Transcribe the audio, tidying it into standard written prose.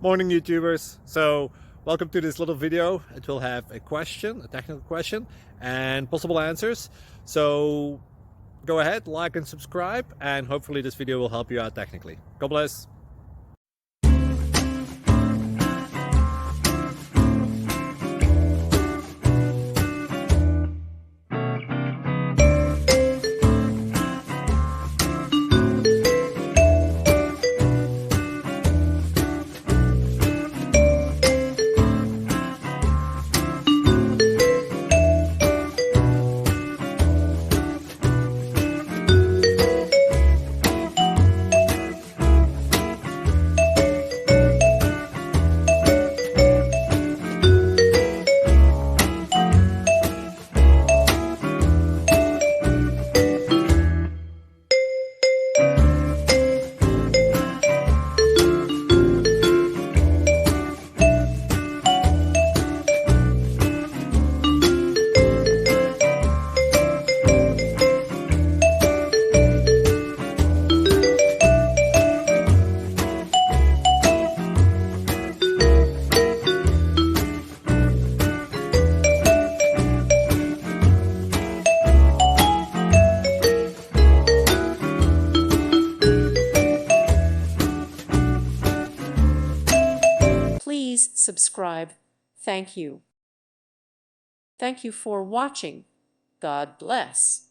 Morning, YouTubers. So welcome to this little video. It will have a question, a technical question, and possible answers. So go ahead, like and subscribe, and hopefully this video will help you out technically. God bless. Please subscribe. Thank you. Thank you for watching. God bless.